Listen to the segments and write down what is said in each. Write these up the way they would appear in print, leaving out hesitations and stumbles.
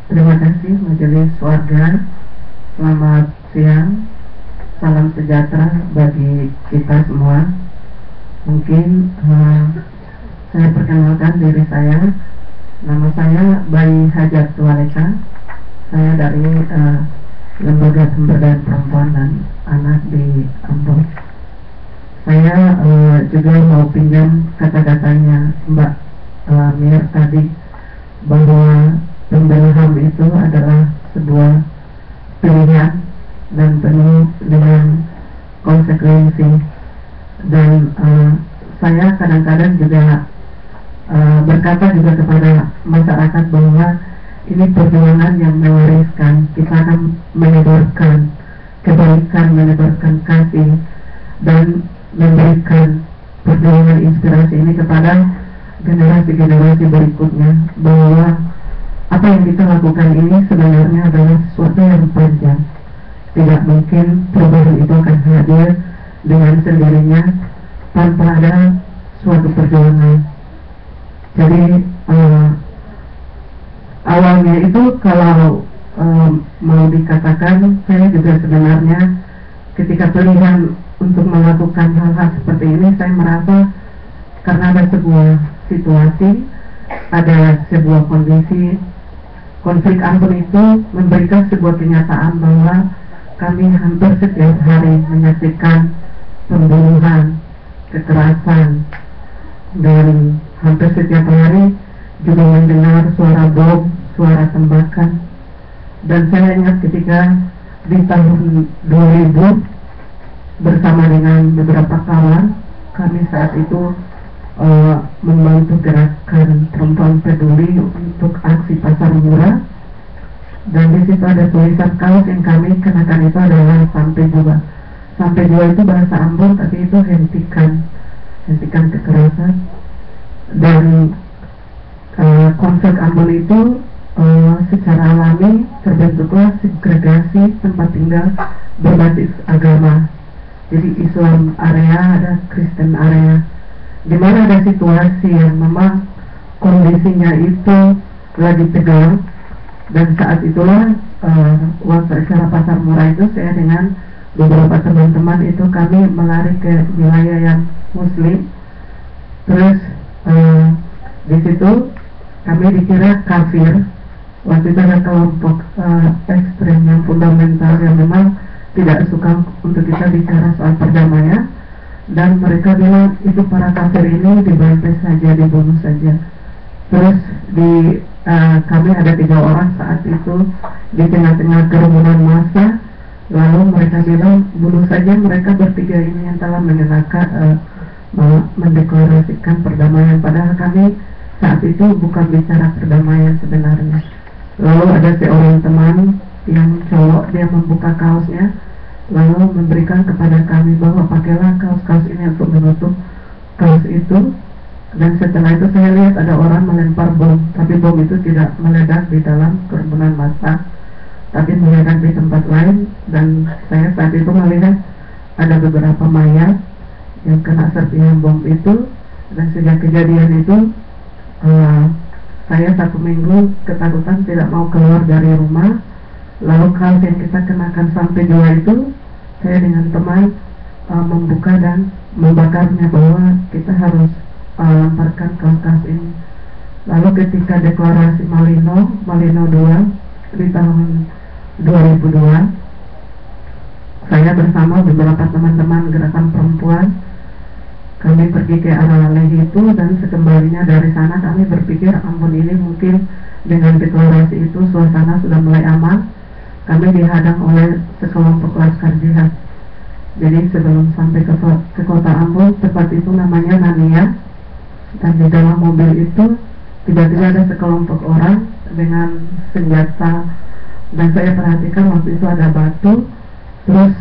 Terima kasih Majelis Warga. Selamat siang. Salam sejahtera bagi kita semua. Mungkin saya perkenalkan diri saya. Nama saya Bayi Hajat Waleka. Saya dari Lembaga Pemberdayaan Perempuan dan Anak di Ambon. Saya juga mau pinjam kata-katanya Mbak Mir tadi, bahwa pembela HAM itu adalah sebuah pilihan dan penuh dengan konsekuensi. Dan saya kadang-kadang juga berkata juga kepada masyarakat bahwa ini perjuangan yang mewariskan. Kita akan menyebarkan kebaikan, menyebarkan kasih, dan memberikan perjuangan inspirasi ini kepada generasi-generasi berikutnya, bahwa apa yang kita lakukan ini sebenarnya adalah sesuatu yang panjang. Tidak mungkin perubahan itu akan hadir dengan sendirinya tanpa ada suatu perjuangan. Jadi awalnya itu kalau mau dikatakan, saya juga sebenarnya ketika pilihan untuk melakukan hal-hal seperti ini, saya merasa karena ada sebuah situasi, ada sebuah kondisi. Konflik Ambon itu memberikan sebuah kenyataan bahwa kami hampir setiap hari menyaksikan pembunuhan, kekerasan, dan hampir setiap hari juga mendengar suara bom, suara tembakan. Dan saya ingat ketika di tahun 2000 bersama dengan beberapa kawan, kami saat itu membantu gerakan perempuan peduli untuk aksi pasar murah, dan di situ ada tulisan kaos yang kami kenakan itu adalah sampai jua. Sampai jua itu bahasa Ambon, tapi itu hentikan kekerasan. Dan konsep Ambon itu secara alami terbentuklah segregasi tempat tinggal berbasis agama. Jadi Islam area, ada Kristen area, di mana ada situasi yang memang kondisinya itu lagi tegang. Dan saat itulah waktu acara pasar murah itu, saya dengan beberapa teman-teman itu kami melari ke wilayah yang Muslim. Terus di situ kami dikira kafir. Waktu itu ada kelompok ekstrem yang fundamental yang memang tidak suka untuk kita bicara soal perdamaian, dan mereka bilang itu para kafir ini dibantai saja, dibunuh saja. Terus kami ada 3 orang saat itu di tengah-tengah kerumunan massa, lalu mereka bilang bunuh saja mereka bertiga ini yang telah mendeklarasikan perdamaian, padahal kami saat itu bukan bicara perdamaian sebenarnya. Lalu ada seorang teman yang cowok, dia membuka kaosnya lalu memberikan kepada kami bahwa pakailah kaos-kaos ini untuk menutup kaos itu. Dan setelah itu saya lihat ada orang melempar bom, tapi bom itu tidak meledak di dalam kerumunan massa, tapi meledak di tempat lain. Dan saya saat itu melihat ada beberapa mayat yang kena serpihan bom itu. Dan sejak kejadian itu saya 1 minggu ketakutan, tidak mau keluar dari rumah. Lalu kaos yang kita kenakan sampai 2 itu, saya dengan teman membuka dan membakarnya, bahwa kita harus lemparkan kaos-kaos ini. Lalu ketika deklarasi Malino 2 di tahun 2002, saya bersama beberapa teman-teman gerakan perempuan, kami pergi ke arah Lehi itu, dan sekembalinya dari sana kami berpikir Ambon ini mungkin dengan deklarasi itu suasana sudah mulai aman. Kami dihadang oleh sekelompok laskar jihad. Jadi sebelum sampai ke kota Ambon, tempat itu namanya Nania, dan di dalam mobil itu tiba-tiba ada sekelompok orang dengan senjata, dan saya perhatikan waktu itu ada batu. Terus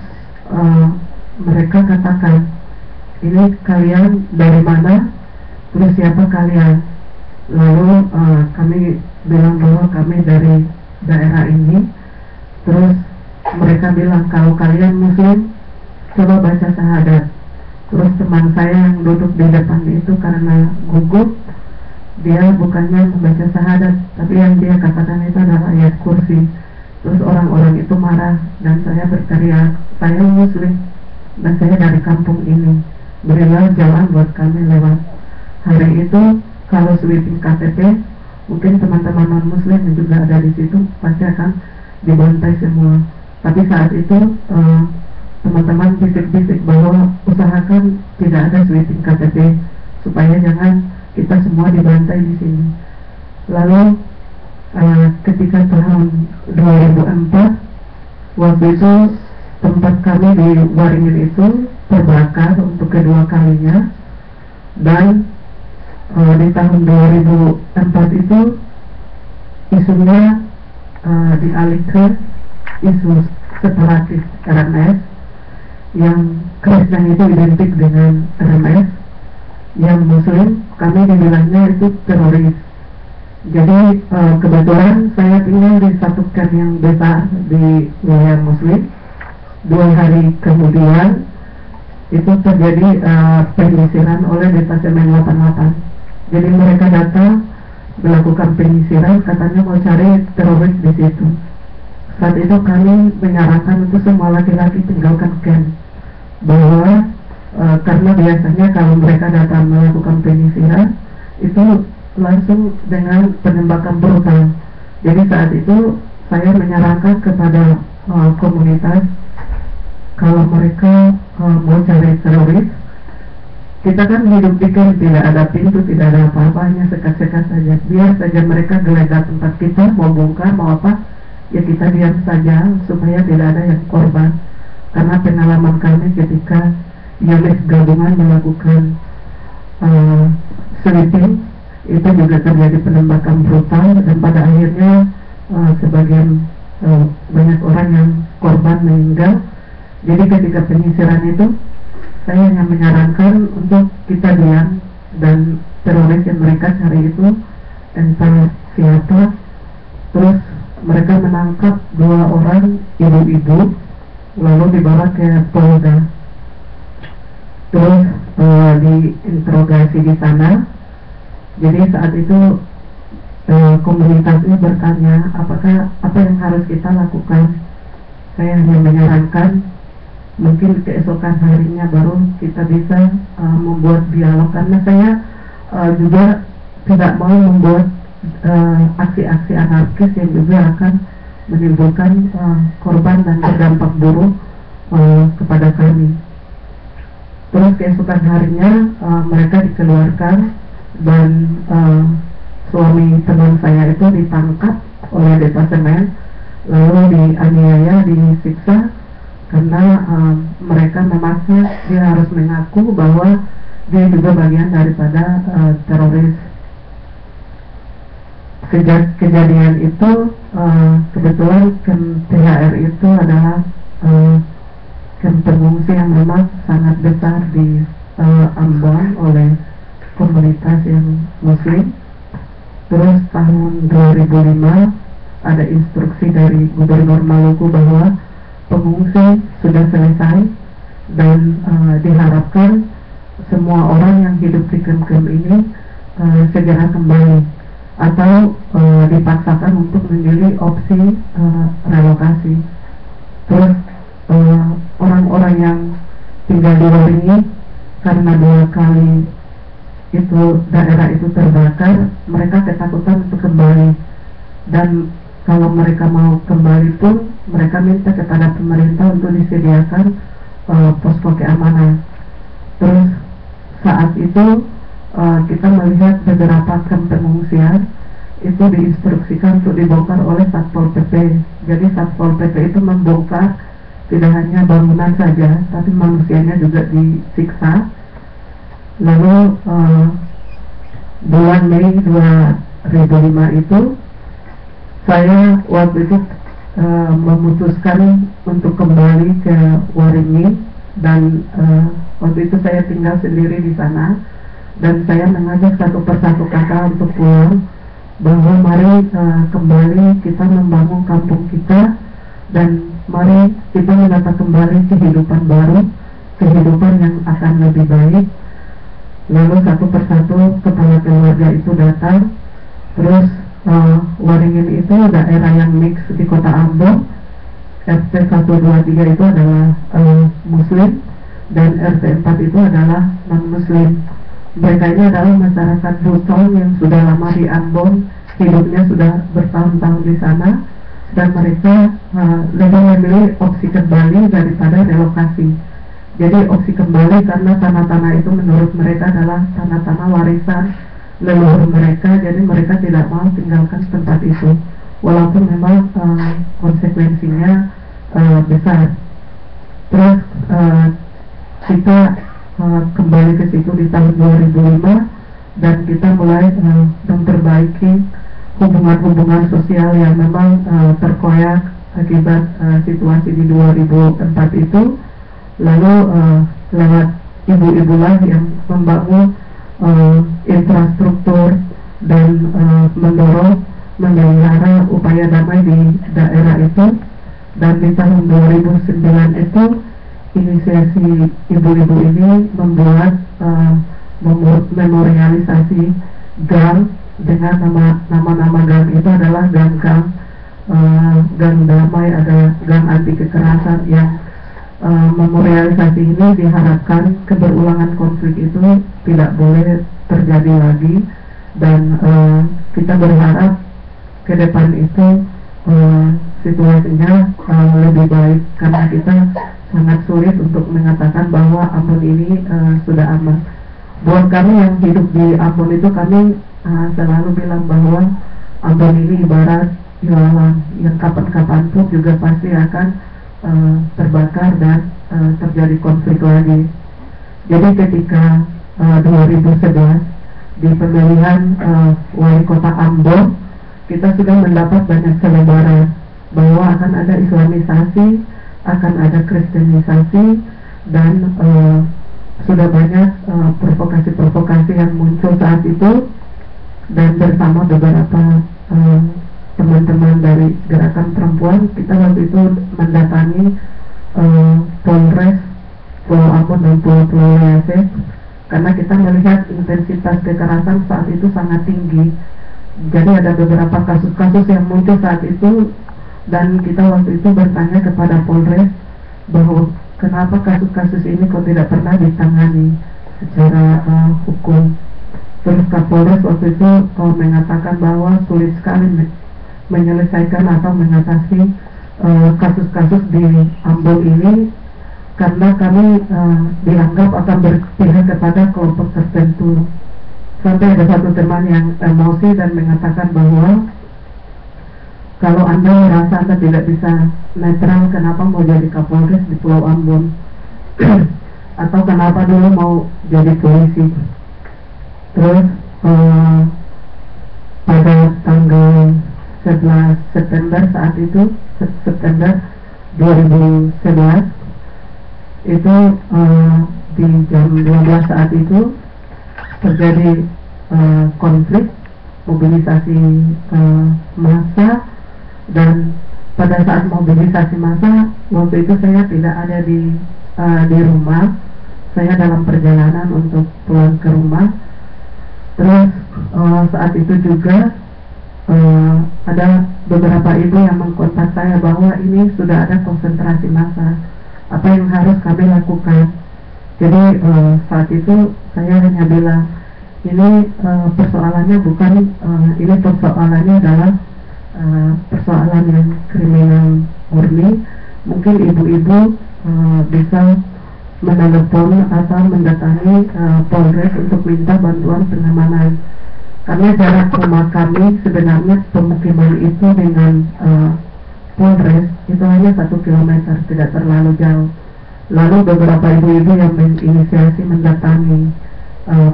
mereka katakan, ini kalian dari mana? Terus siapa kalian? Lalu kami bilang bahwa kami dari daerah ini. Terus mereka bilang, kalau kalian Muslim, coba baca syahadat. Terus teman saya yang duduk di depan itu karena gugup, dia bukannya membaca syahadat, tapi yang dia katakan itu adalah ayat kursi. Terus orang-orang itu marah dan saya berteriak, saya muslim dan saya dari kampung ini, berilah jalan buat kami lewat. Hari itu kalau sweeping KTP, mungkin teman-teman non muslim yang juga ada di situ pasti akan dibantai semua. Tapi saat itu teman-teman bisik-bisik bahwa usahakan tidak ada sweeping KTP supaya jangan kita semua dibantai di sini. Lalu ketika tahun 2004, waktu itu tempat kami di Waringin itu terbakar untuk kedua kalinya, dan di tahun 2004 itu isunya dialihkan isu separatis RMS, yang Kristen itu identik dengan RMS, yang Muslim kami dibilangnya itu teroris. Jadi kebetulan saya tinggal di satu camp yang besar di wilayah Muslim. 2 hari kemudian itu terjadi penyisiran oleh Detasemen 88. Jadi mereka datang melakukan penyisiran, katanya mau cari teroris di situ. Saat itu kami menyarankan untuk semua laki-laki tinggalkan camp, bahwa karena biasanya kalau mereka datang melakukan penyisiran itu langsung dengan penembakan brutal. Jadi saat itu saya menyarankan kepada komunitas, kalau mereka mau cari teroris, kita kan hidup di camp, tidak ada pintu, tidak ada apa-apa, hanya sekat-sekat saja. Biar saja mereka geledah tempat kita, mau bongkar, mau apa, ya kita diam saja supaya tidak ada yang korban. Karena pengalaman kami ketika unit gabungan melakukan sweeping, itu juga terjadi penembakan brutal, dan pada akhirnya sebagian banyak orang yang korban meninggal. Jadi ketika penyisiran itu saya hanya menyarankan untuk kita diam, dan teroris yang mereka cari itu entah siapa. Terus mereka menangkap 2 orang ibu-ibu, lalu dibawa ke Polda. Terus diinterogasi di sana. Jadi saat itu komunitasnya bertanya apa yang harus kita lakukan. Saya hanya menyarankan mungkin keesokan harinya baru kita bisa membuat dialog, karena saya juga tidak mau membuat aksi-aksi anarkis yang juga akan menimbulkan korban dan berdampak buruk kepada kami. Terus keesokan harinya mereka dikeluarkan, dan suami teman saya itu ditangkap oleh Detasemen, lalu dianiaya, disiksa, karena mereka memaksa dia harus mengaku bahwa dia juga bagian daripada teroris. Sejak kejadian itu kebetulan camp THR itu adalah camp pengungsi yang memang sangat besar di Ambon oleh komunitas yang Muslim. Terus tahun 2005 ada instruksi dari Gubernur Maluku bahwa pengungsi sudah selesai, dan diharapkan semua orang yang hidup di camp-camp ini segera kembali, atau dipaksakan untuk memilih opsi relokasi. Terus orang-orang yang tinggal di Waringin, karena 2 kali itu daerah itu terbakar, mereka ketakutan untuk kembali, dan kalau mereka mau kembali pun mereka minta kepada pemerintah untuk disediakan posko keamanan. Terus saat itu kita melihat beberapa kamp pengungsian itu diinstruksikan untuk dibongkar oleh Satpol PP. Jadi Satpol PP itu membongkar tidak hanya bangunan saja, tapi manusianya juga disiksa. Lalu bulan Mei 2005 itu saya waktu itu memutuskan untuk kembali ke Waringin, dan waktu itu saya tinggal sendiri di sana, dan saya mengajak satu persatu kakak untuk pulang, bahwa mari kembali kita membangun kampung kita, dan mari kita menata kembali kehidupan baru, kehidupan yang akan lebih baik. Lalu satu persatu kepala keluarga itu datang. Terus Waringin itu daerah yang mix di kota Ambon. RT 123 itu adalah Muslim, dan RT 4 itu adalah non-Muslim. Mereka ini adalah masyarakat Buton yang sudah lama di Ambon, hidupnya sudah bertahun-tahun di sana, dan mereka lebih memilih opsi kembali daripada relokasi. Jadi opsi kembali karena tanah-tanah itu menurut mereka adalah tanah-tanah warisan leluhur mereka, jadi mereka tidak mau tinggalkan tempat itu, walaupun memang konsekuensinya besar. Terus kita kembali ke situ di tahun 2005, dan kita mulai memperbaiki hubungan-hubungan sosial yang memang terkoyak akibat situasi di 2004 itu. Lalu lewat ibu-ibu lah yang membangun infrastruktur dan mendorong memelihara upaya damai di daerah itu. Dan di tahun 2009 itu inisiasi ibu-ibu ini membuat memorialisasi gang dengan nama-nama gang itu adalah gang damai, ada gang anti kekerasan, yang memorialisasi ini diharapkan keberulangan konflik itu tidak boleh terjadi lagi. Dan kita berharap ke depan itu situasinya lebih baik, karena kita sangat sulit untuk mengatakan bahwa Ambon ini sudah aman. Buat kami yang hidup di Ambon itu, kami selalu bilang bahwa Ambon ini ibarat ilalang yang kapan-kapan pun juga pasti akan terbakar dan terjadi konflik lagi. Jadi ketika 2011 di pemilihan wali kota Ambon, kita sudah mendapat banyak selebaran bahwa akan ada Islamisasi, akan ada Kristenisasi, dan sudah banyak provokasi-provokasi yang muncul saat itu. Dan bersama beberapa teman-teman dari gerakan perempuan, kita waktu itu mendatangi Polres Pulau Ambon dan Pulau Leyte, karena kita melihat intensitas kekerasan saat itu sangat tinggi. Jadi ada beberapa kasus-kasus yang muncul saat itu, dan kita waktu itu bertanya kepada Polres bahwa kenapa kasus-kasus ini kok tidak pernah ditangani secara hukum. Terus Kapolres waktu itu mengatakan bahwa sulit sekali menyelesaikan atau mengatasi kasus-kasus di Ambon ini, karena kami dianggap akan berpihak kepada kelompok tertentu. Sampai ada satu teman yang emosi dan mengatakan bahwa kalau Anda merasa Anda tidak bisa netral, kenapa mau jadi Kapolres di Pulau Ambon? Atau kenapa dulu mau jadi polisi? Terus pada tanggal 11 September saat itu, September 2011 itu di jam 12 saat itu terjadi konflik, mobilisasi massa. Dan pada saat mobilisasi massa, waktu itu saya tidak ada di rumah, saya dalam perjalanan untuk pulang ke rumah. Terus saat itu juga ada beberapa ibu yang mengkontak saya bahwa ini sudah ada konsentrasi massa, apa yang harus kami lakukan. Jadi saat itu saya hanya bilang, ini persoalannya bukan ini persoalannya adalah persoalan yang kriminal murni. Mungkin ibu-ibu bisa menelepon atau mendatangi Polres untuk minta bantuan pengamanan, karena jarak rumah kami sebenarnya pemukiman itu dengan Polres itu hanya 1 kilometer, tidak terlalu jauh. Lalu beberapa ibu-ibu yang menginisiasi mendatangi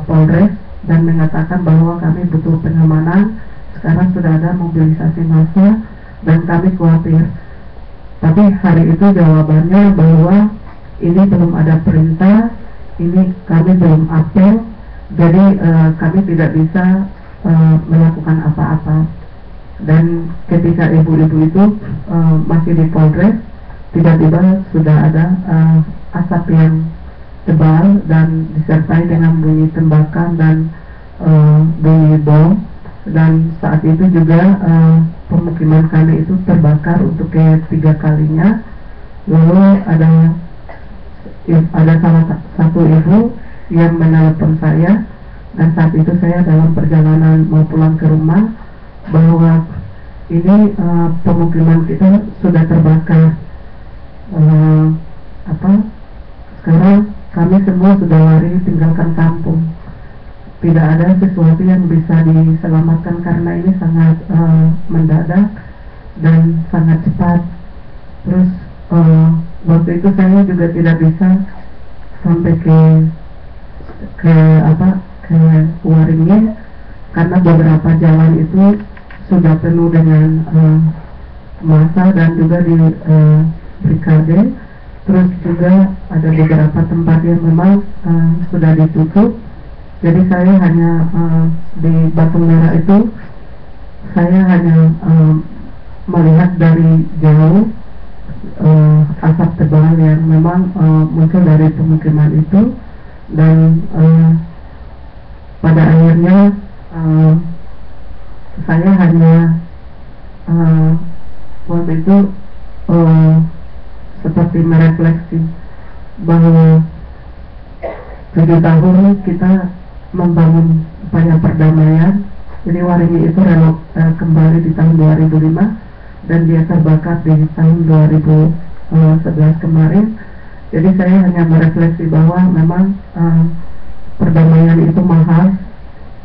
Polres dan mengatakan bahwa kami butuh pengamanan, sekarang sudah ada mobilisasi massa dan kami khawatir. Tapi hari itu jawabannya bahwa ini belum ada perintah, ini kami belum apel, jadi kami tidak bisa melakukan apa-apa. Dan ketika ibu-ibu itu masih di Polres, tiba-tiba sudah ada asap yang tebal dan disertai dengan bunyi tembakan dan bunyi bom. Dan saat itu juga pemukiman kami itu terbakar untuk ketiga kalinya. Lalu ada salah satu ibu yang menelepon saya, dan saat itu saya dalam perjalanan mau pulang ke rumah, bahwa ini pemukiman kita sudah terbakar. Sekarang kami semua sudah lari tinggalkan kampung. Tidak ada sesuatu yang bisa diselamatkan karena ini sangat mendadak dan sangat cepat. Terus waktu itu saya juga tidak bisa sampai ke Waringin karena beberapa jalan itu sudah penuh dengan massa dan juga di brigade. Terus juga ada beberapa tempat yang memang sudah ditutup. Jadi saya hanya di Batu Merah itu saya hanya melihat dari jauh asap tebal yang memang muncul dari pemukiman itu. Dan pada akhirnya saya hanya waktu itu seperti merefleksi bahwa 7 tahun kita membangun upaya perdamaian. Jadi Waringin itu kembali di tahun 2005 dan dia terbakar di tahun 2011 kemarin. Jadi saya hanya merefleksi bahwa memang perdamaian itu mahal.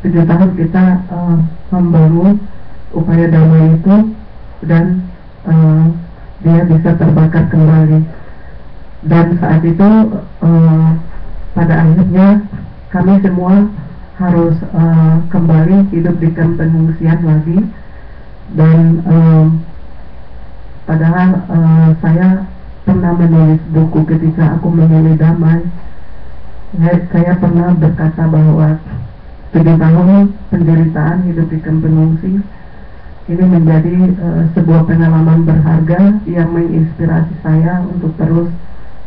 7 tahun kita membangun upaya damai itu dan dia bisa terbakar kembali. Dan saat itu pada akhirnya kami semua harus kembali hidup di kamp pengungsian lagi. Dan padahal saya pernah menulis buku ketika aku memilih damai. Saya pernah berkata bahwa 7 tahun penderitaan hidup di kamp pengungsi ini menjadi sebuah pengalaman berharga yang menginspirasi saya untuk terus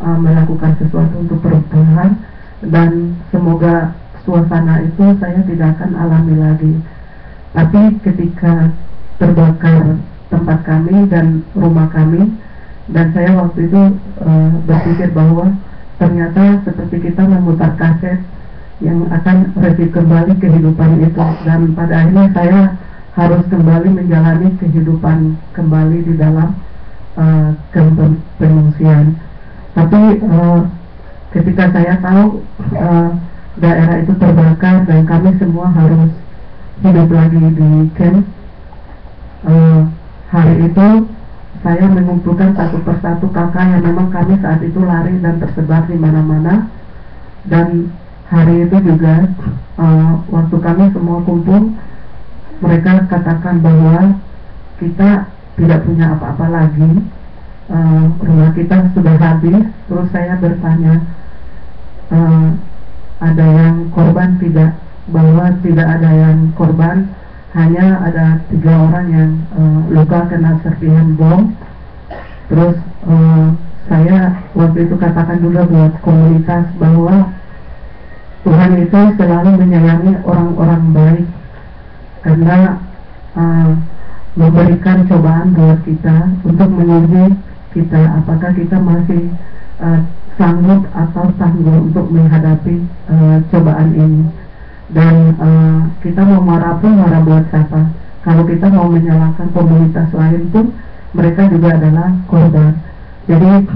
melakukan sesuatu untuk perubahan. Dan semoga suasana itu saya tidak akan alami lagi. Tapi ketika terbakar tempat kami dan rumah kami, dan saya waktu itu berpikir bahwa ternyata seperti kita memutar kaset yang akan review kembali kehidupan itu. Dan pada akhirnya saya harus kembali menjalani kehidupan kembali di dalam pengungsian. Tapi ketika saya tahu daerah itu terbakar dan kami semua harus hidup lagi di camp, hari itu saya mengumpulkan satu persatu kakak yang memang kami saat itu lari dan tersebar di mana-mana. Dan hari itu juga waktu kami semua kumpul, mereka katakan bahwa kita tidak punya apa-apa lagi, rumah kita sudah habis. Terus saya bertanya, ada yang korban tidak? Bahwa tidak ada yang korban, hanya ada 3 orang yang luka kena serpihan bom. Terus saya waktu itu katakan juga buat komunitas bahwa Tuhan itu selalu menyayangi orang-orang baik, karena memberikan cobaan buat kita untuk menguji kita apakah kita masih sanggup atau tangguh untuk menghadapi cobaan ini. Dan kita mau marah pun marah buat siapa? Kalau kita mau menyalahkan komunitas lain pun mereka juga adalah korban. Jadi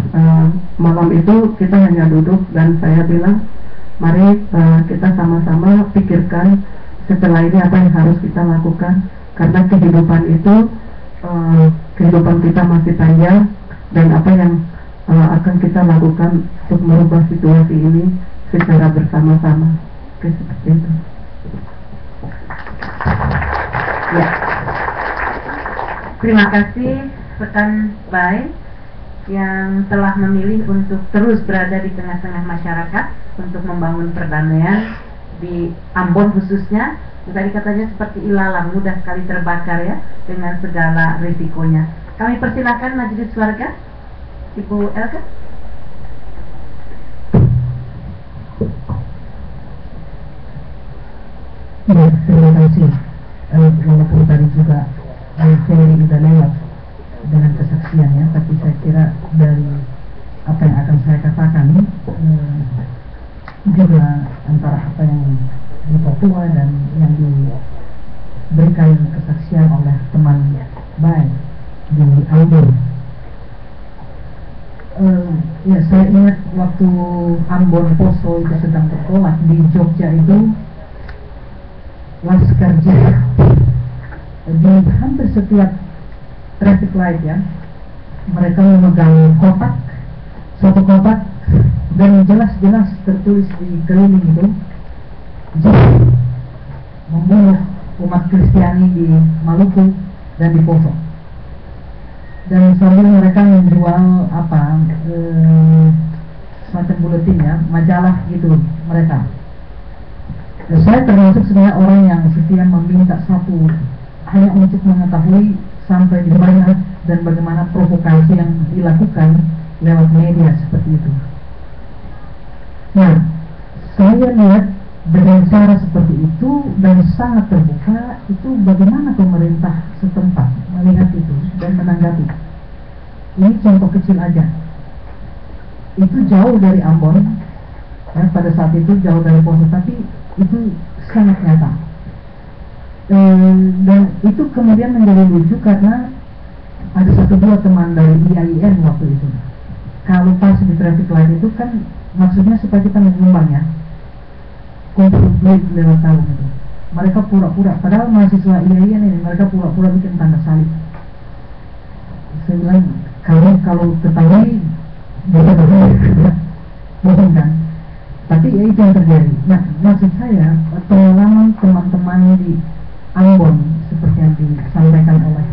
malam itu kita hanya duduk dan saya bilang, mari kita sama-sama pikirkan setelah ini apa yang harus kita lakukan. Karena kehidupan itu, kehidupan kita masih panjang, dan apa yang akan kita lakukan untuk merubah situasi ini secara bersama-sama. Oke, seperti itu. Ya. Terima kasih rekan Bay yang telah memilih untuk terus berada di tengah-tengah masyarakat untuk membangun perdamaian di Ambon khususnya. Tadi katanya seperti ilalang, mudah sekali terbakar ya dengan segala risikonya. Kami persilakan majelis warga, Ibu Elka. Ya, terima kasih. Walaupun tadi juga Ferry sudah lewat dengan kesaksiannya, tapi saya kira dari apa yang akan saya katakan juga antara apa yang di Papua dan yang diberikan kesaksian oleh teman baik di Ambon. Ya, saya ingat waktu Ambon Poso itu sedang bertolak di Jogja itu, Laskar Jihad di hampir setiap traffic light ya, mereka memegang kotak, satu kotak, dan jelas-jelas tertulis di keliling itu, jihad, membunuh umat Kristiani di Maluku dan di Poso. Dan sambil mereka menjual semacam buletin ya, majalah gitu mereka. Saya termasuk sebenarnya orang yang setia meminta satu, hanya untuk mengetahui sampai di mana dan bagaimana provokasi yang dilakukan lewat media seperti itu. Nah, saya lihat dengan cara seperti itu dan sangat terbuka, itu bagaimana pemerintah setempat melihat itu dan menanggapi. Ini contoh kecil aja. Itu jauh dari Ambon ya, pada saat itu jauh dari Poso, tapi itu sangat nyata. Dan itu kemudian menjadi lucu karena ada satu dua teman dari IAIN waktu itu. Kalau pas di traffic light itu kan maksudnya supaya kita menyumbang ya, kumpul duit lewat tabung itu. Mereka pura-pura, padahal mahasiswa IAIN ini, mereka pura-pura bikin tanda salib. Saya bilang, kalau ketahui bisa bohong kan? Tapi ya itu yang terjadi. Nah, maksud saya pengalaman teman-teman di Ambon seperti yang disampaikan oleh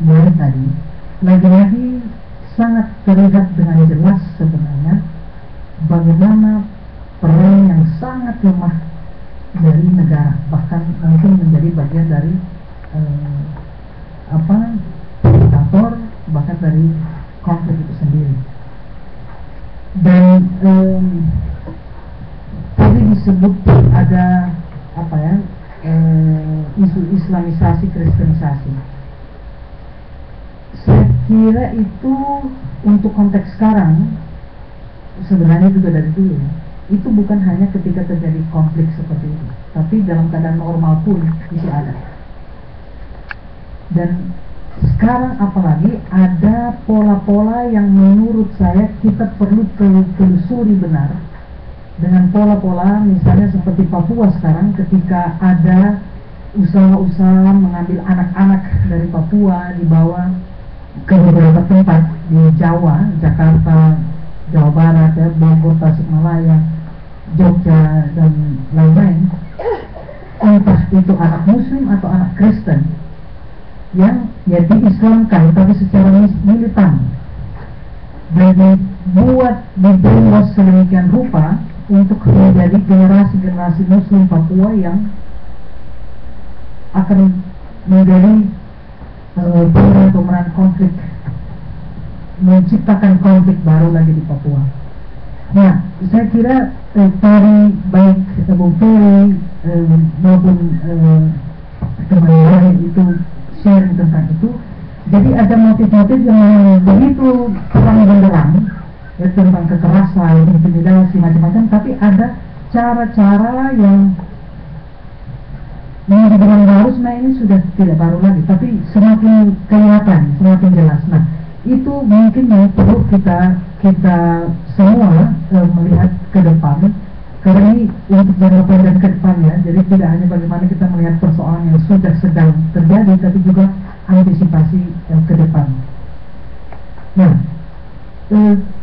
Boy tadi, lagi-lagi sangat terlihat dengan jelas sebenarnya bagaimana peran yang sangat lemah dari negara, bahkan mungkin menjadi bagian dari provokator, bahkan dari konflik itu sendiri. Dan tadi disebut ada isu Islamisasi, Kristenisasi. Saya kira itu untuk konteks sekarang sebenarnya juga dari dulu ya. Itu bukan hanya ketika terjadi konflik seperti itu, tapi dalam keadaan normal pun itu ada. Dan sekarang apalagi ada pola-pola yang menurut saya kita perlu telusuri benar. Dengan pola-pola misalnya seperti Papua sekarang, ketika ada usaha-usaha mengambil anak-anak dari Papua dibawa ke beberapa tempat di Jawa, Jakarta, Jawa Barat, ya, Bogor, Tasikmalaya, Jogja, dan lain-lain. Entah itu anak Muslim atau anak Kristen yang ya diislamkan tapi secara militan dan dibuat sedemikian rupa untuk menjadi generasi-generasi Muslim Papua yang akan menjadi pemeran konflik, menciptakan konflik baru lagi di Papua. Nah, saya kira tadi baik Bung Ferry maupun teman lain itu sharing tentang itu. Jadi ada motif-motif yang begitu terang benderang ya, tentang kekerasan, intimidasi, macam-macam, tapi ada cara-cara yang dibilang baru, sebenarnya ini sudah tidak baru lagi, tapi semakin kelihatan, semakin jelas. Nah, itu mungkin yang perlu kita semua melihat ke depan, karena ini untuk jangka pendek ke depannya. Jadi tidak hanya bagaimana kita melihat persoalan yang sudah sedang terjadi, tapi juga antisipasi ke depan. Nah,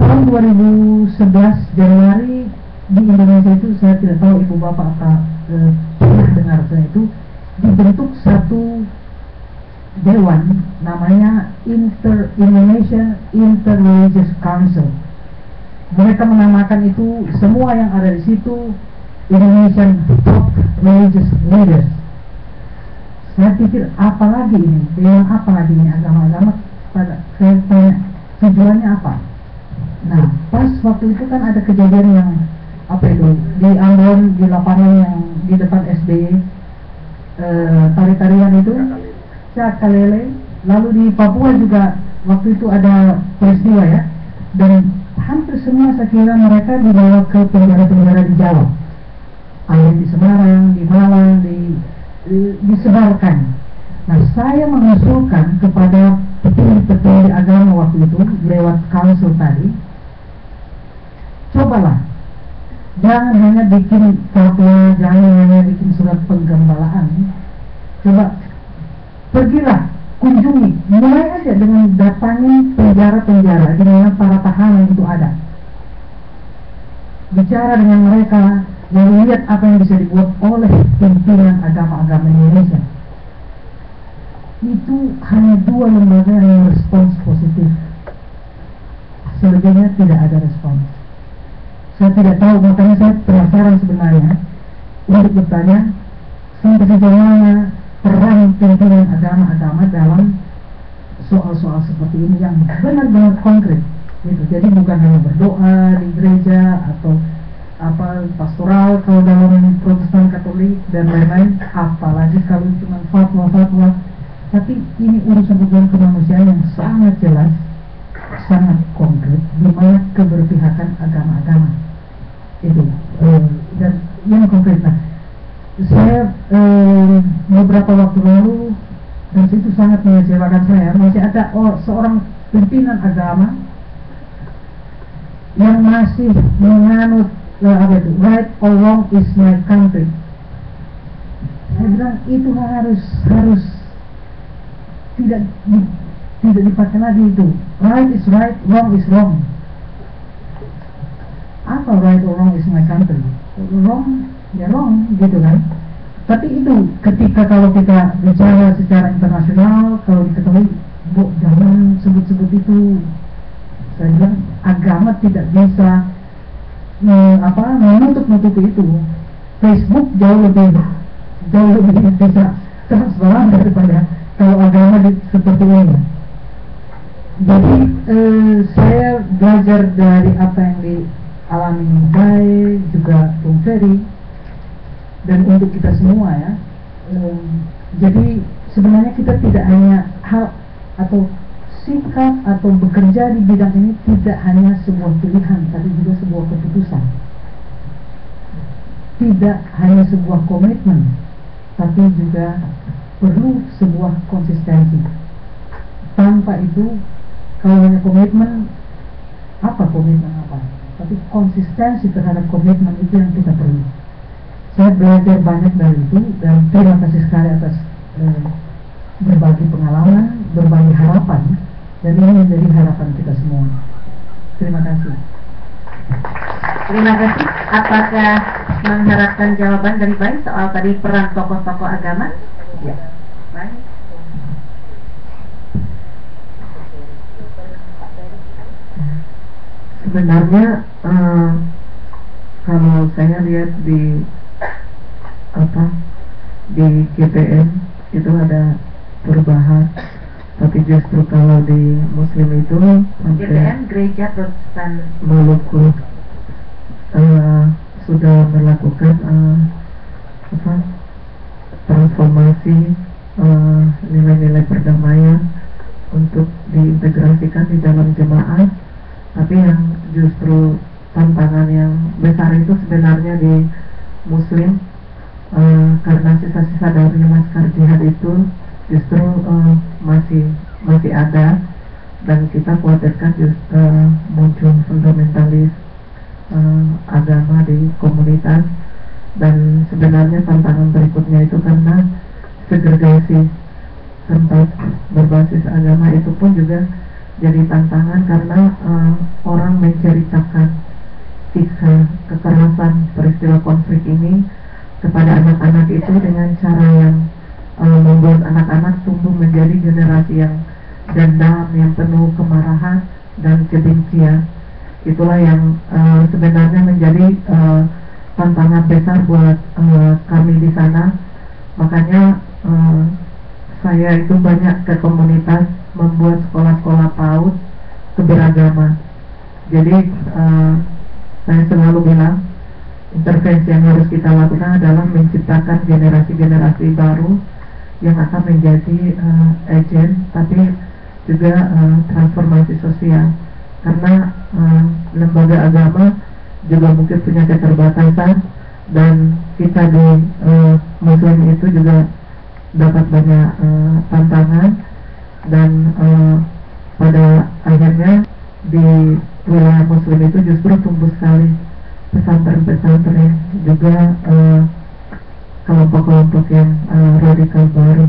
tahun 2011 Januari di Indonesia itu, saya tidak tahu ibu bapak apa pernah dengar saya itu, dibentuk satu dewan namanya Indonesian Interreligious Council. Mereka menamakan itu, semua yang ada di situ Indonesian Top Religious Leaders. Saya pikir apalagi ini, dewan apalagi ini, agama-agama, saya tanya tujuannya apa. Nah, pas waktu itu kan ada kejadian yang di Ambon, di lapangan yang di depan SBY, tari-tarian itu, Cakalele. Lalu di Papua juga waktu itu ada peristiwa ya, dan hampir semua saya kira mereka dibawa ke penjara-penjara di Jawa, ada di Semarang, di Malang, disebarkan. Nah, saya mengusulkan kepada petinggi-petinggi agama waktu itu lewat council tadi, cobalah jangan hanya bikin fatwa, jangan hanya bikin surat penggembalaan, coba pergilah, kunjungi, mulai aja dengan datangi penjara-penjara di mana para tahanan itu ada, bicara dengan mereka, dan lihat apa yang bisa dibuat oleh pimpinan agama-agama Indonesia. Itu hanya 2 lembaga yang respons positif, selebihnya tidak ada respons. Saya tidak tahu, makanya saya penasaran sebenarnya untuk bertanya sampai sejauh mana peran pimpinan agama-agama dalam soal-soal seperti ini yang benar-benar konkret gitu. Jadi bukan hanya berdoa di gereja atau apa pastoral kalau dalam Protestan Katolik dan lain-lain, apalagi kalau cuma fatwa-fatwa, tapi ini urusan kemanusiaan yang sangat jelas, sangat konkret, di mana keberpihakan agama-agama itu dan yang konkret. Nah, saya beberapa waktu lalu, dan itu sangat mengecewakan saya, masih ada seorang pimpinan agama yang masih menganut right or wrong is my country. Saya bilang itu harus tidak dipakai lagi itu. Right is right, wrong is wrong. Apa right or wrong is my country? Wrong, ya wrong gitu kan. Tapi itu ketika kalau kita bicara secara internasional, kalau diketahui, jangan sebut-sebut itu. Saya bilang agama tidak bisa menutup-nutupi itu. Facebook jauh lebih bisa transparan daripada kalau agama seperti ini. Jadi saya belajar dari apa yang dialami Bay, juga Bung Ferry, dan untuk kita semua ya. Jadi sebenarnya kita tidak hanya hal atau sikap atau bekerja di bidang ini tidak hanya sebuah pilihan, tapi juga sebuah keputusan. Tidak hanya sebuah komitmen, tapi juga perlu sebuah konsistensi. Tanpa itu, kalau hanya komitmen, apa komitmen apa? Tapi konsistensi terhadap komitmen itu yang kita perlu. Saya belajar banyak dari itu, dan terima kasih sekali atas berbagi pengalaman, berbagi harapan, dan ini menjadi harapan kita semua. Terima kasih. Terima kasih. Apakah mengharapkan jawaban dari Bay soal tadi peran tokoh-tokoh agama? Ya. Baik. Sebenarnya kalau saya lihat di GPM itu ada perubahan, tapi justru kalau di Muslim itu GPM Gereja Protestan Maluku sudah melakukan transformasi nilai-nilai perdamaian untuk diintegrasikan di dalam jemaat. Tapi yang justru tantangan yang besar itu sebenarnya di Muslim, karena sisa-sisa dari laskar jihad itu justru masih ada, dan kita khawatirkan muncul fundamentalis agama di komunitas. Dan sebenarnya tantangan berikutnya itu karena segregasi tempat berbasis agama itu pun juga jadi tantangan, karena orang menceritakan kisah kekerasan peristiwa konflik ini kepada anak-anak itu dengan cara yang membuat anak-anak tumbuh menjadi generasi yang dendam, yang penuh kemarahan dan kebencian. Itulah yang sebenarnya menjadi tantangan besar buat kami di sana. Makanya saya itu banyak ke komunitas membuat sekolah-sekolah PAUD keberagaman. Jadi saya selalu bilang intervensi yang harus kita lakukan adalah menciptakan generasi-generasi baru yang akan menjadi agen, tapi juga transformasi sosial. Karena lembaga agama juga mungkin punya keterbatasan, dan kita di Muslim itu juga dapat banyak tantangan, dan pada akhirnya di wilayah Muslim itu justru tumbuh sekali pesantren-pesantren, juga kelompok-kelompok yang radikal baru.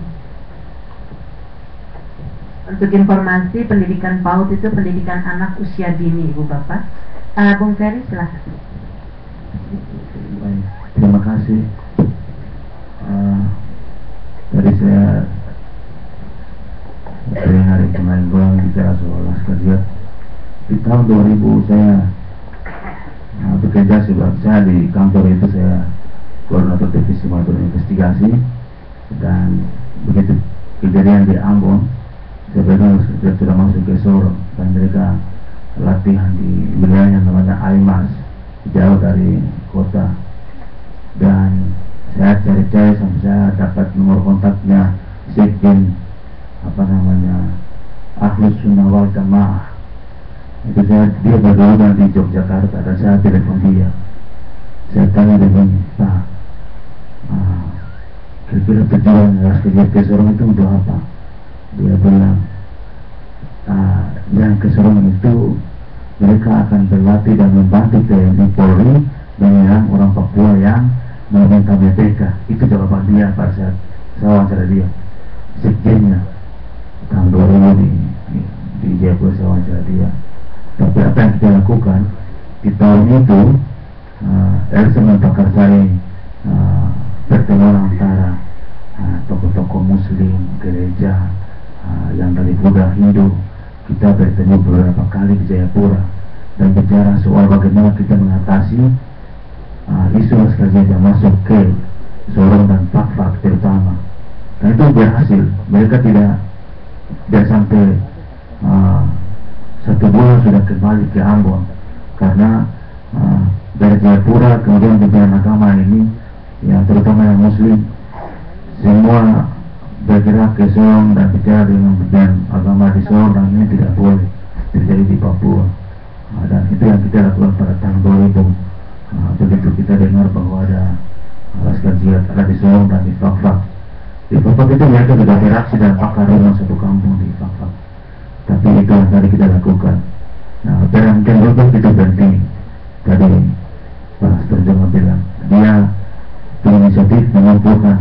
Untuk informasi, pendidikan PAUD itu pendidikan anak usia dini, Ibu Bapak. Bung Ferry, silahkan. Baik, terima kasih. Tadi saya dari hari kemarin doang bicara soal Laskar Jihad. Di tahun 2000 saya bekerja sebab saya di kantor itu saya koordinator divisi monitor investigasi, dan begitu kejadian di Ambon, sebenarnya sudah masuk ke Sorong, dan mereka latihan di wilayah yang namanya Aimas, jauh dari kota. Dan saya cari-cari sampai saya dapat nomor kontaknya Sekjen Ahlus Sunnah wal Jamaah. Itu dia berdoa di Yogyakarta, dan saya telepon dia. Saya tanya begini, Pak, kira-kira tujuan Laskar Jihad ke Sorong itu untuk apa? Dia bilang, yang ke Sorong itu mereka akan berlatih dan membantu TNI Polri menyerang orang Papua yang meminta merdeka. Itu jawaban dia pada saat saya wawancara dia, sekjennya tahun 2000 di Jayapura. Saya wawancara dia. Tapi apa yang kita lakukan di tahun itu, Elsa memperkarsai pertemuan antara tokoh-tokoh Muslim, gereja, yang dari Buddha, Hindu. Kita bertemu beberapa kali di Jayapura dan bicara soal bagaimana kita mengatasi isu Laskar Jihad yang masuk ke Sorong dan Fak-Fak terutama. Dan itu berhasil. Mereka tidak sampai 1 bulan sudah kembali ke Ambon, karena dari Jayapura kemudian pimpinan agama ini, yang terutama yang Muslim, semua bergerak ke Sorong dan bicara dengan pimpinan agama di Sorong, dan ini tidak boleh terjadi di Papua. Dan itu yang kita lakukan pada tahun 2000. Begitu kita dengar bahwa ada Laskar Jihad ada di Sorong dan di Fak-Fak. Di Fak-Fak itu mereka sudah beraksi dan pakar rumah satu kampung di Fak-Fak. Tapi itu yang tadi kita lakukan. Nah, dan mungkin itu penting. Tadi Pak Terjemah bilang, dia berinisiatif mengumpulkan.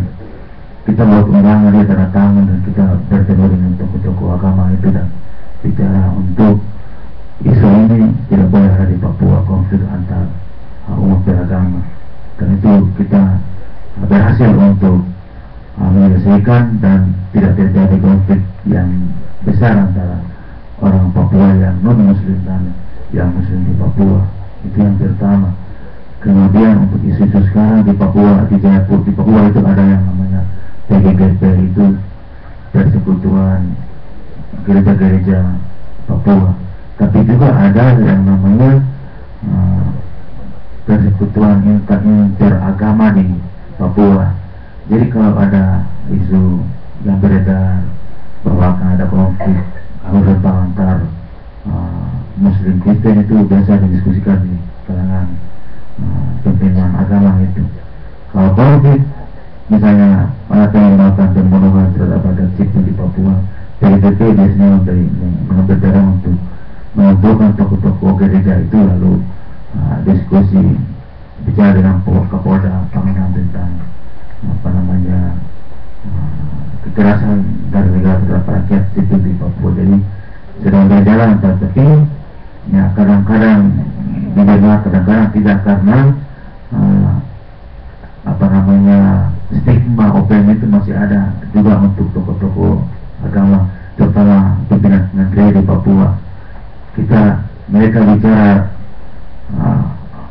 Kita buat undangan, dia tanda tangan, dan kita bertemu dengan tokoh-tokoh agama itu dan bicara untuk isu ini tidak boleh ada di Papua, konflik antar umat beragama. Dan itu kita berhasil untuk menyelesaikan dan tidak terjadi konflik yang besar antara orang Papua yang non-Muslim dan yang Muslim di Papua. Itu yang pertama. Kemudian untuk isu-isu sekarang di Papua, di Jayapura, di Papua itu ada yang namanya PGGP, itu Persekutuan Gereja-Gereja Papua. Tapi juga ada yang namanya Persekutuan Interagama di Papua. Jadi kalau ada isu yang beredar bahwa akan ada konflik antar Muslim Kristen, itu biasa didiskusikan di kalangan pimpinan agama itu. Kalau konflik misalnya ada penembakan dan pembunuhan terhadap warga sipil di Papua, PGGP biasanya mengambil peran untuk mengumpulkan tokoh-tokoh gereja itu, lalu diskusi, bicara dengan Kapolda Pangdam tentang kekerasan dari negara terhadap rakyat sipil di Papua. Jadi sedang berjalan, tapi ya kadang-kadang didengar, kadang-kadang tidak, karena stigma opini itu masih ada juga untuk tokoh-tokoh agama, terutama pimpinan gereja di Papua. Mereka bicara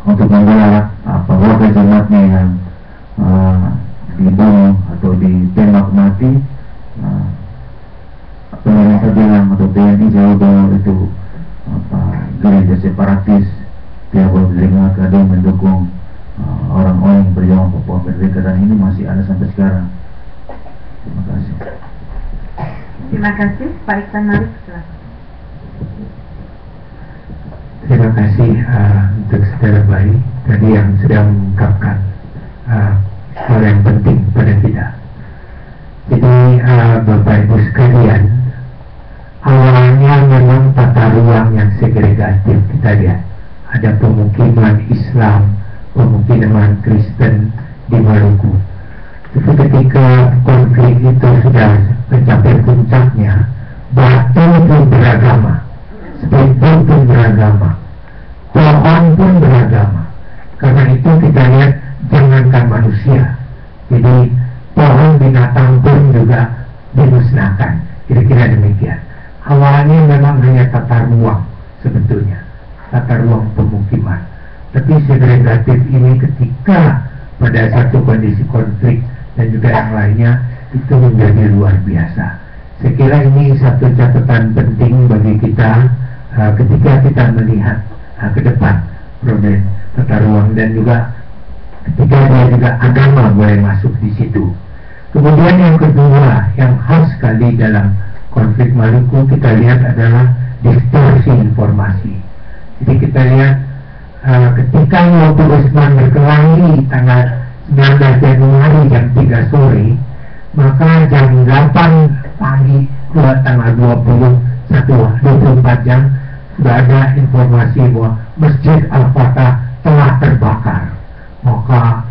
untuk membela warga jemaatnya yang dibunuh atau ditembak mati. Pemerintah bilang atau TNI jauh bahwa itu gereja separatis, tidak boleh dengar, kadang mendukung orang-orang yang berjuang Papua Merdeka, dan ini masih ada sampai sekarang. Terima kasih. Terima kasih, Pak Iksan Malik. Terima kasih untuk saudara Bayi tadi yang sudah mengungkapkan hal yang penting pada kita. Jadi Bapak Ibu sekalian, awalnya memang tata ruang yang segregatif kita lihat. Ada pemukiman Islam, pemukiman Kristen di Maluku. Tapi ketika konflik itu sudah mencapai puncaknya, batu pun beragama, spidol pun beragama, pohon pun beragama. Karena itu kita lihat, jangankan manusia, jadi pohon binatang pun juga dimusnahkan. Kira-kira demikian. Awalnya memang hanya tata ruang sebetulnya, tata ruang pemukiman. Tapi segregatif ini ketika pada satu kondisi konflik dan juga yang lainnya, itu menjadi luar biasa. Saya kira ini satu catatan penting bagi kita ketika kita melihat ke depan problem tata ruang, dan juga ketika dia juga agama boleh masuk di situ. Kemudian yang kedua yang khas sekali dalam konflik Maluku kita lihat adalah distorsi informasi. Jadi kita lihat ketika Nyoto Usman berkelahi tanggal 19 Januari jam 3 sore, maka jam 8 pagi tanggal 24 jam sudah ada informasi bahwa Masjid Al-Fatah telah terbakar. Maka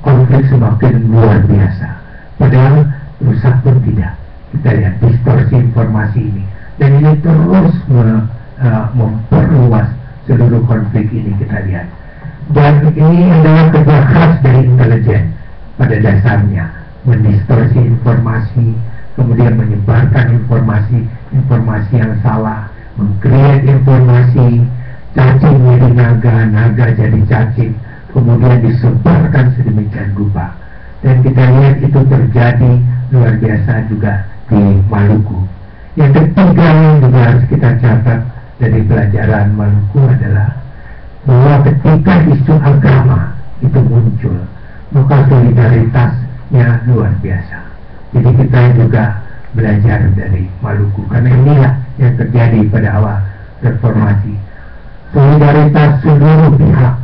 konflik semakin luar biasa. Padahal rusak pun tidak. Kita lihat distorsi informasi ini, dan ini terus memperluas seluruh konflik ini kita lihat. Dan ini adalah kerja khas dari intelijen pada dasarnya, mendistorsi informasi, kemudian menyebarkan informasi yang salah, mengkreat informasi, cacing jadi naga, naga jadi cacing, kemudian disebarkan sedemikian rupa. Dan kita lihat itu terjadi luar biasa juga di Maluku. Yang ketiga yang juga harus kita catat dari pelajaran Maluku adalah bahwa ketika isu agama itu muncul, maka solidaritasnya luar biasa. Jadi kita juga belajar dari Maluku, karena inilah yang terjadi pada awal reformasi. Solidaritas seluruh pihak,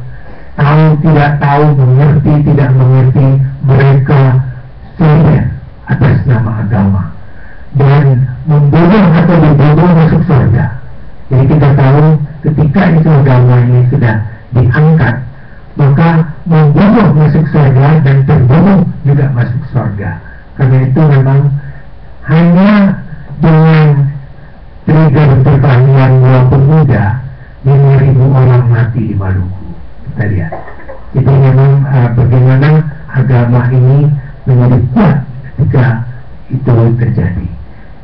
tahu tidak tahu, mengerti tidak mengerti, mereka solidar atas nama agama dan membunuh atau dibunuh masuk surga. Jadi kita tahu ketika isu agama ini sudah diangkat, maka membunuh masuk surga dan terbunuh juga masuk surga. Karena itu memang hanya dengan trigger perkelahian dua pemuda 5.000 orang mati di Maluku. Kita lihat. Jadi memang bagaimana agama ini menjadi kuat ketika itu terjadi.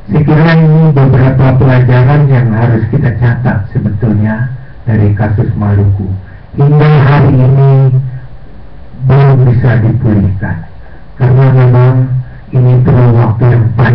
Saya kira ini beberapa pelajaran yang harus kita catat sebetulnya dari kasus Maluku. Hingga hari ini belum bisa dipulihkan, karena memang ini perlu waktu yang panjang.